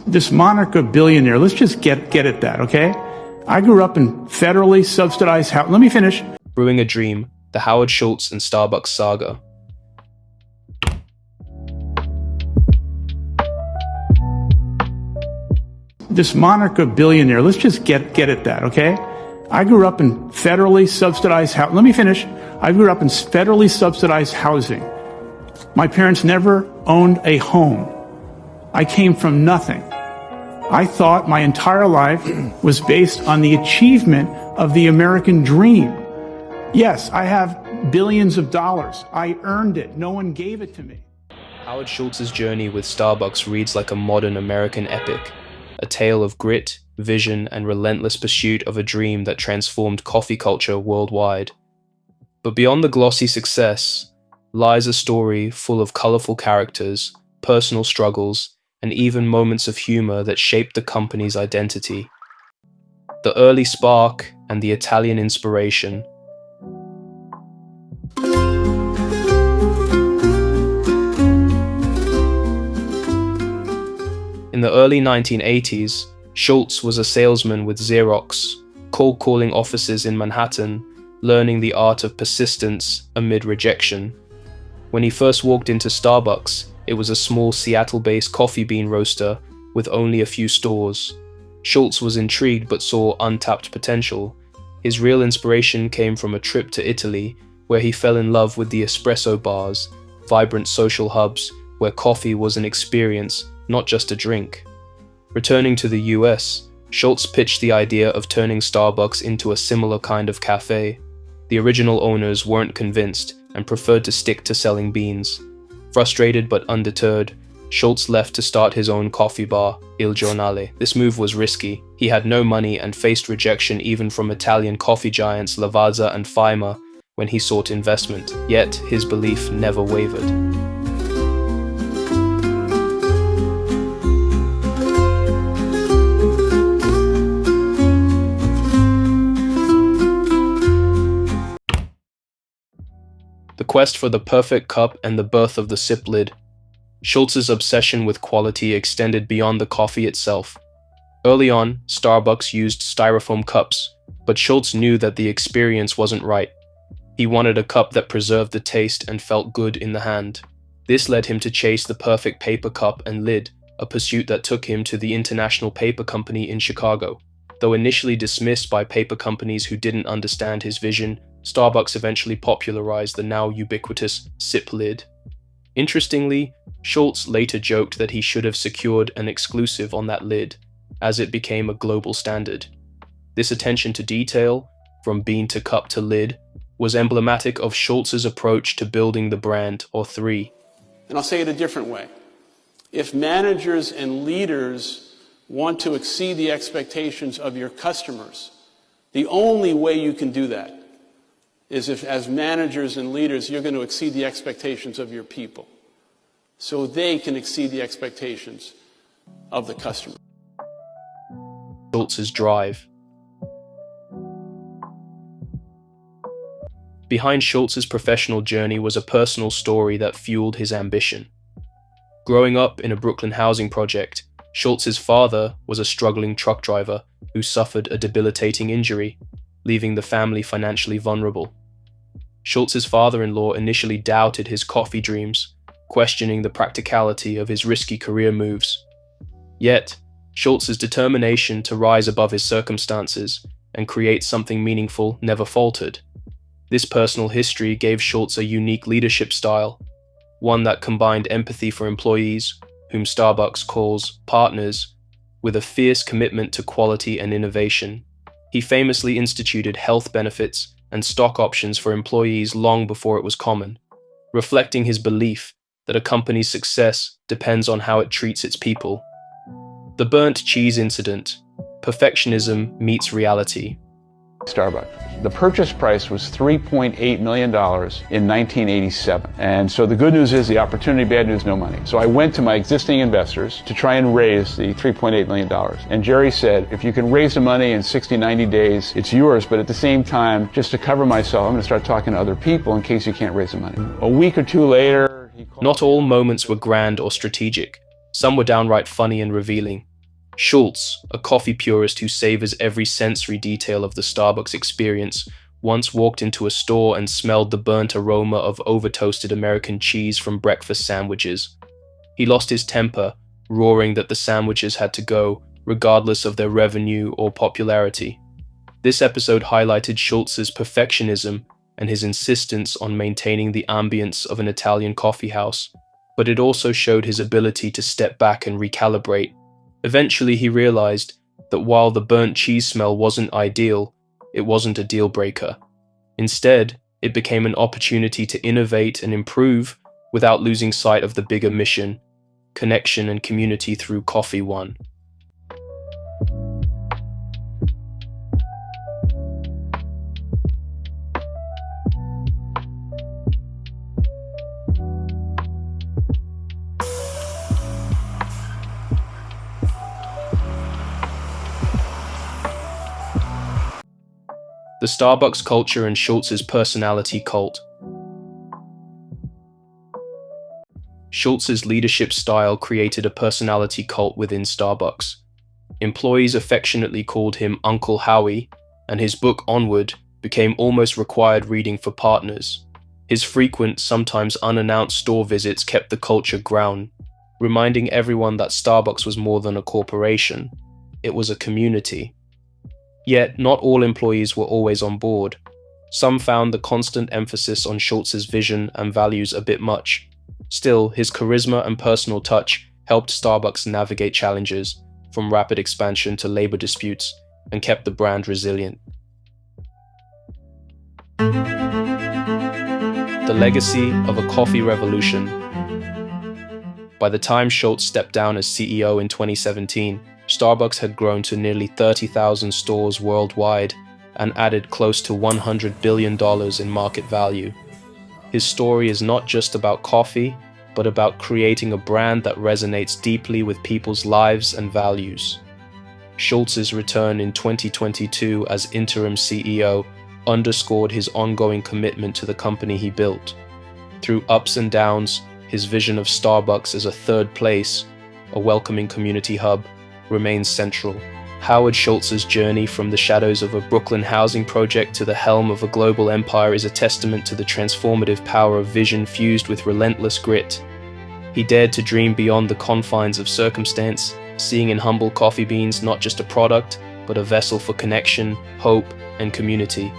this monarch billionaire, let's just get at that, okay? I grew up in federally subsidized house. Let me finish. Brewing a Dream, the Howard Schultz and Starbucks saga. This monarch billionaire, let's just get at that, okay? I grew up in federally subsidized housing. Let me finish. I grew up in federally subsidized housing. My parents never owned a home. I came from nothing. I thought my entire life was based on the achievement of the American dream. Yes, I have billions of dollars. I earned it. No one gave it to me. Howard Schultz's journey with Starbucks reads like a modern American epic, a tale of grit, vision, and relentless pursuit of a dream that transformed coffee culture worldwide. But beyond the glossy success lies a story full of colorful characters, personal struggles, and even moments of humor that shaped the company's identity. The early spark and the Italian inspiration. In the early 1980s, Schultz was a salesman with Xerox, cold calling offices in Manhattan, learning the art of persistence amid rejection. When he first walked into Starbucks, it was a small Seattle-based coffee bean roaster with only a few stores. Schultz was intrigued but saw untapped potential. His real inspiration came from a trip to Italy, where he fell in love with the espresso bars, vibrant social hubs where coffee was an experience, not just a drink. Returning to the US, Schultz pitched the idea of turning Starbucks into a similar kind of cafe. The original owners weren't convinced and preferred to stick to selling beans. Frustrated but undeterred, Schultz left to start his own coffee bar, Il Giornale. This move was risky. He had no money and faced rejection even from Italian coffee giants Lavazza and Faima when he sought investment, yet his belief never wavered. The quest for the perfect cup and the birth of the sip lid. Schultz's obsession with quality extended beyond the coffee itself. Early on, Starbucks used styrofoam cups, but Schultz knew that the experience wasn't right. He wanted a cup that preserved the taste and felt good in the hand. This led him to chase the perfect paper cup and lid, a pursuit that took him to the International Paper Company in Chicago. Though initially dismissed by paper companies who didn't understand his vision, Starbucks eventually popularized the now ubiquitous sip lid. Interestingly, Schultz later joked that he should have secured an exclusive on that lid, as it became a global standard. This attention to detail, from bean to cup to lid, was emblematic of Schultz's approach to building the brand, or three. And I'll say it a different way. If managers and leaders want to exceed the expectations of your customers, the only way you can do that is if, as managers and leaders, you're going to exceed the expectations of your people, so they can exceed the expectations of the customer. Schultz's drive. Behind Schultz's professional journey was a personal story that fueled his ambition. Growing up in a Brooklyn housing project, Schultz's father was a struggling truck driver who suffered a debilitating injury, leaving the family financially vulnerable. Schultz's father-in-law initially doubted his coffee dreams, questioning the practicality of his risky career moves. Yet, Schultz's determination to rise above his circumstances and create something meaningful never faltered. This personal history gave Schultz a unique leadership style, one that combined empathy for employees, whom Starbucks calls partners, with a fierce commitment to quality and innovation. He famously instituted health benefits and stock options for employees long before it was common, reflecting his belief that a company's success depends on how it treats its people. The burnt cheese incident. Perfectionism meets reality. Starbucks. The purchase price was $3.8 million in 1987. And so the good news is the opportunity, bad news, no money. So I went to my existing investors to try and raise the $3.8 million. And Jerry said, if you can raise the money in 60, 90 days, it's yours. But at the same time, just to cover myself, I'm going to start talking to other people in case you can't raise the money. A week or two later, he called. Not all moments were grand or strategic. Some were downright funny and revealing. Schultz, a coffee purist who savors every sensory detail of the Starbucks experience, once walked into a store and smelled the burnt aroma of over-toasted American cheese from breakfast sandwiches. He lost his temper, roaring that the sandwiches had to go, regardless of their revenue or popularity. This episode highlighted Schultz's perfectionism and his insistence on maintaining the ambience of an Italian coffee house, but it also showed his ability to step back and recalibrate. Eventually he realized that while the burnt cheese smell wasn't ideal, it wasn't a deal breaker. Instead, it became an opportunity to innovate and improve without losing sight of the bigger mission: connection and community through Coffee One. The Starbucks culture and Schultz's personality cult. Schultz's leadership style created a personality cult within Starbucks. Employees affectionately called him Uncle Howie, and his book Onward became almost required reading for partners. His frequent, sometimes unannounced store visits kept the culture ground, reminding everyone that Starbucks was more than a corporation. It was a community. Yet, not all employees were always on board. Some found the constant emphasis on Schultz's vision and values a bit much. Still, his charisma and personal touch helped Starbucks navigate challenges, from rapid expansion to labor disputes, and kept the brand resilient. The legacy of a coffee revolution. By the time Schultz stepped down as CEO in 2017, Starbucks had grown to nearly 30,000 stores worldwide and added close to $100 billion in market value. His story is not just about coffee, but about creating a brand that resonates deeply with people's lives and values. Schultz's return in 2022 as interim CEO underscored his ongoing commitment to the company he built. Through ups and downs, his vision of Starbucks as a third place, a welcoming community hub, remains central. Howard Schultz's journey from the shadows of a Brooklyn housing project to the helm of a global empire is a testament to the transformative power of vision fused with relentless grit. He dared to dream beyond the confines of circumstance, seeing in humble coffee beans not just a product, but a vessel for connection, hope, and community.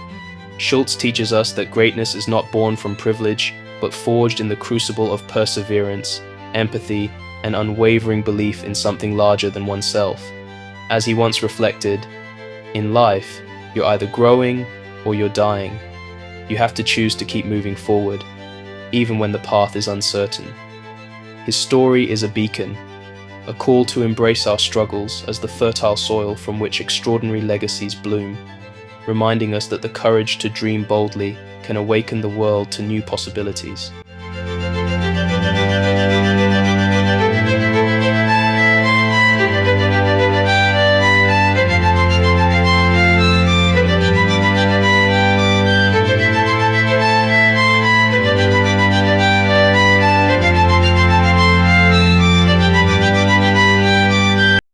Schultz teaches us that greatness is not born from privilege, but forged in the crucible of perseverance, empathy, and unwavering belief in something larger than oneself. As he once reflected, in life, you're either growing or you're dying. You have to choose to keep moving forward, even when the path is uncertain. His story is a beacon, a call to embrace our struggles as the fertile soil from which extraordinary legacies bloom, reminding us that the courage to dream boldly can awaken the world to new possibilities.